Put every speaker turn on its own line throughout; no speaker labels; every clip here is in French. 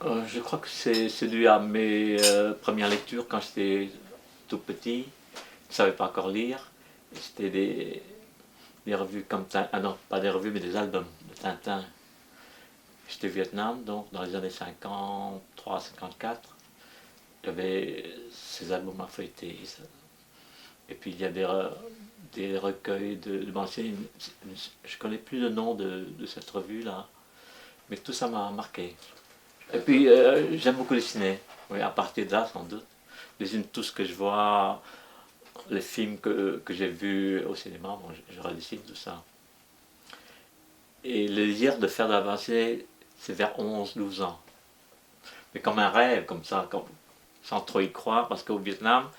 Je crois que c'est dû à mes premières lectures quand j'étais tout petit. Je ne savais pas encore lire. C'était des revues comme Tintin, ah non, pas des revues, mais des albums de Tintin. J'étais au Vietnam, donc dans les années 53-54. Il y avait ces albums à feuilleter. Et puis il y a des recueils de bandes dessinées. Je ne connais plus le nom de cette revue-là, mais tout ça m'a marqué. Et puis j'aime beaucoup dessiner. Oui, à partir de là, sans doute. Je dessine tout ce que je vois, les films que j'ai vus au cinéma, bon, je redessine tout ça. Et le désir de faire de la bande dessinée, c'est vers 11-12 ans. Mais comme un rêve, comme ça, sans trop y croire, parce qu'au Vietnam,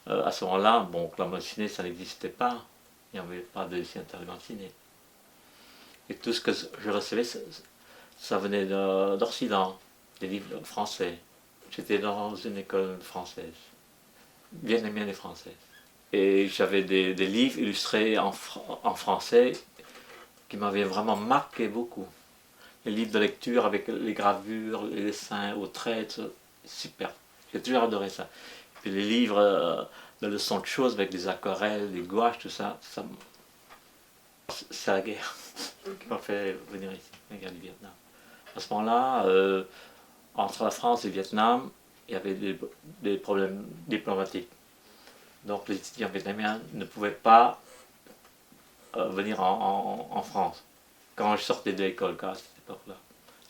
à ce moment-là, bon, la bande dessinée, ça n'existait pas. Il n'y avait pas de dessinateur de bande dessinée. Et tout ce que je recevais, ça venait d'Occident, des livres français. J'étais dans une école française, vietnamienne et française. Et j'avais des livres illustrés en français qui m'avaient vraiment marqué beaucoup. Les livres de lecture avec les gravures, les dessins aux traits, super. J'ai toujours adoré ça. Puis les livres de leçons de choses avec des aquarelles, des gouaches, tout ça, c'est la guerre qui m'a fait venir ici, la guerre du Vietnam. À ce moment-là, entre la France et le Vietnam, il y avait des problèmes diplomatiques. Donc les étudiants vietnamiens ne pouvaient pas venir en France. Quand je sortais de l'école, à cette époque-là,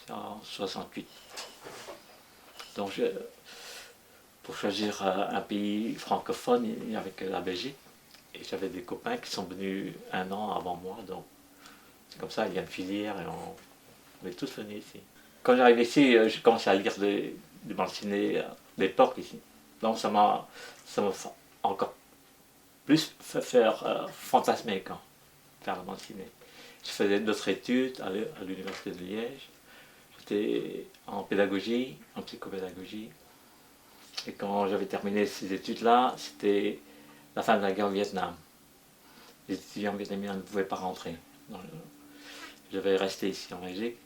c'est en 68. Donc pour choisir un pays francophone, il n'y avait que la Belgique. Et j'avais des copains qui sont venus un an avant moi, donc c'est comme ça, il y a une filière et on est tous venus ici. Quand j'arrive ici, j'ai commencé à lire des bandes dessinées d'époque ici. Donc ça m'a encore plus fait faire fantasmer quand faire la bande dessinée. Je faisais d'autres études à l'université de Liège. J'étais en pédagogie, en psychopédagogie. Et quand j'avais terminé ces études-là, c'était la fin de la guerre au Vietnam. Les étudiants vietnamiens ne pouvaient pas rentrer. Je devais rester ici en Belgique.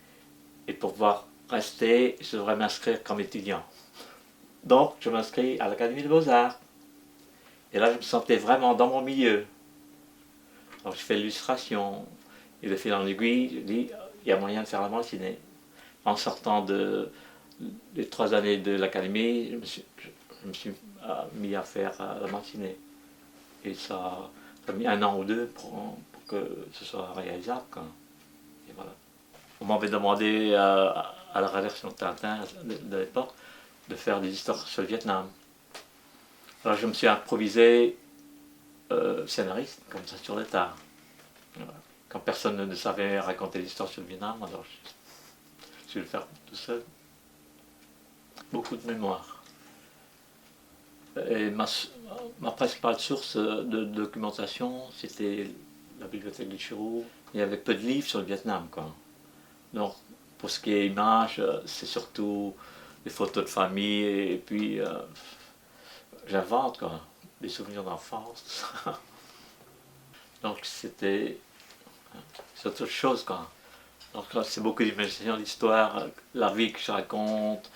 Et pour pouvoir rester, je devrais m'inscrire comme étudiant. Donc, je m'inscris à l'Académie des Beaux-Arts. Et là, je me sentais vraiment dans mon milieu. Donc, je fais l'illustration. Et de fil en aiguille, je dis, il y a moyen de faire la bande dessinée. En sortant des 3 années de l'académie, je me suis mis à faire la bande dessinée. Et ça a mis 1 an ou 2 pour que ce soit réalisable. Quoi. Et voilà. On m'avait demandé à la rédaction de Tintin de l'époque de faire des histoires sur le Vietnam. Alors je me suis improvisé scénariste, comme ça sur le tard. Voilà. Quand personne ne savait raconter l'histoire sur le Vietnam, alors je vais le faire tout seul. Beaucoup de mémoire. Et ma principale source de documentation, c'était la bibliothèque du Chirou. Il y avait peu de livres sur le Vietnam, quoi. Donc, pour ce qui est images, c'est surtout des photos de famille et puis j'invente, quoi. Des souvenirs d'enfance. Donc, c'est autre chose, quoi. Donc là, c'est beaucoup d'imagination, l'histoire, la vie que je raconte,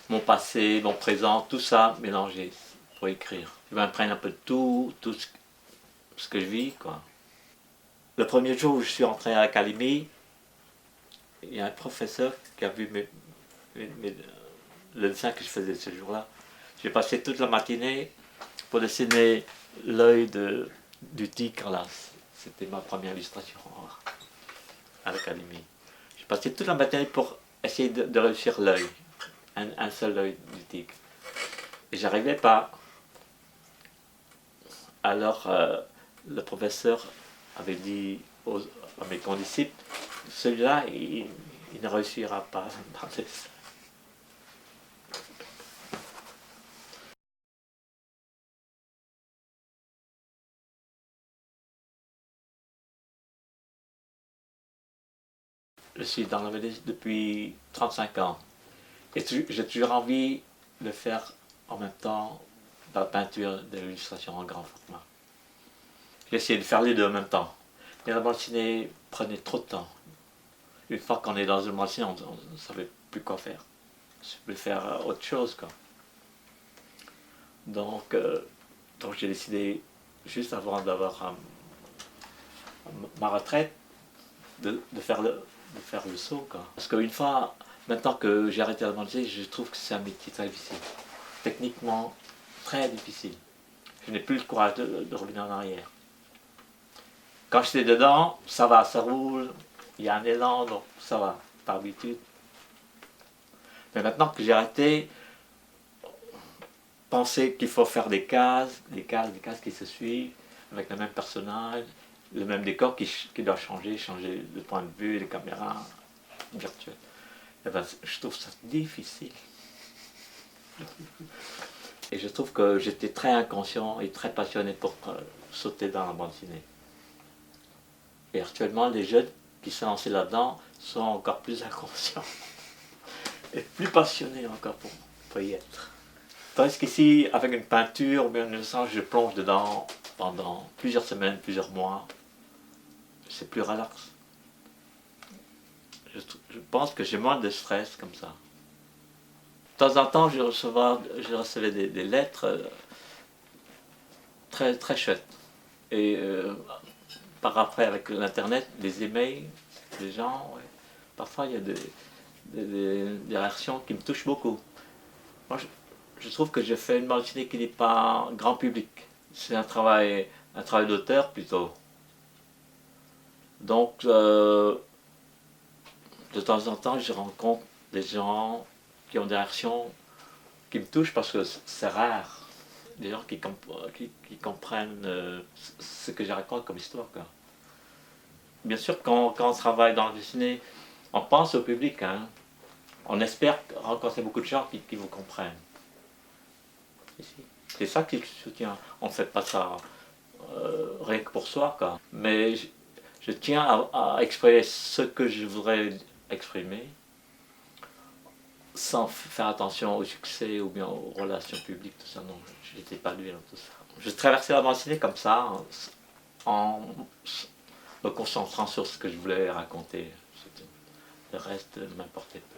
mon passé, mon présent, tout ça mélangé pour écrire. Je m'imprègne un peu de tout ce que je vis, quoi. Le premier jour où je suis rentré à l'académie, il y a un professeur qui a vu le dessin que je faisais ce jour-là. J'ai passé toute la matinée pour dessiner l'œil du tigre là. C'était ma première illustration à l'académie. J'ai passé toute la matinée pour essayer de réussir l'œil, un seul œil du tigre. Et j'arrivais pas. Alors le professeur avait dit à mes condisciples, celui-là, il ne réussira pas dans ça. Je suis dans la BD depuis 35 ans. Et j'ai toujours envie de faire en même temps de la peinture, de l'illustration en grand format. J'ai essayé de faire les deux en même temps. Mais la bande dessinée prenait trop de temps. Une fois qu'on est dans une bande dessinée, on ne savait plus quoi faire. je voulais faire autre chose, quoi. Donc j'ai décidé, juste avant d'avoir ma retraite, de faire le saut, quoi. Parce qu'une fois, maintenant que j'ai arrêté la manger, je trouve que c'est un métier très difficile. Techniquement, très difficile. Je n'ai plus le courage de revenir en arrière. Quand j'étais dedans, ça va, ça roule, il y a un élan, donc ça va, par habitude. Mais maintenant que j'ai arrêté, penser qu'il faut faire des cases qui se suivent, avec le même personnage, le même décor qui doit changer le point de vue, les caméras virtuelles. Et ben, je trouve ça difficile. Et je trouve que j'étais très inconscient et très passionné pour sauter dans la bande dessinée. Et actuellement, les jeunes qui sont lancés là-dedans sont encore plus inconscients et plus passionnés encore pour y être. Tandis qu'ici, avec une peinture ou bien une sang, je plonge dedans pendant plusieurs semaines, plusieurs mois. C'est plus relax. Je pense que j'ai moins de stress comme ça. De temps en temps, je recevais des lettres très, très chouettes. Et par après, avec l'internet, les emails, les gens, ouais, parfois il y a des réactions qui me touchent beaucoup. Moi, je trouve que j'ai fait une bande dessinée qui n'est pas grand public. C'est un travail d'auteur plutôt. Donc, de temps en temps, je rencontre des gens qui ont des réactions qui me touchent parce que c'est rare. Des gens qui comprennent ce que je raconte comme histoire, quoi. Bien sûr, quand on travaille dans le dessinée, on pense au public, hein. On espère rencontrer beaucoup de gens qui vous comprennent. C'est ça qui soutient. On ne fait pas ça rien que pour soi, quoi. Mais je tiens à exprimer ce que je voudrais exprimer sans faire attention au succès ou bien aux relations publiques, tout ça. Non, je n'étais pas lui dans tout ça. Je traversais la bande dessinée comme ça, en me concentrant sur ce que je voulais raconter. Le reste m'importait peu.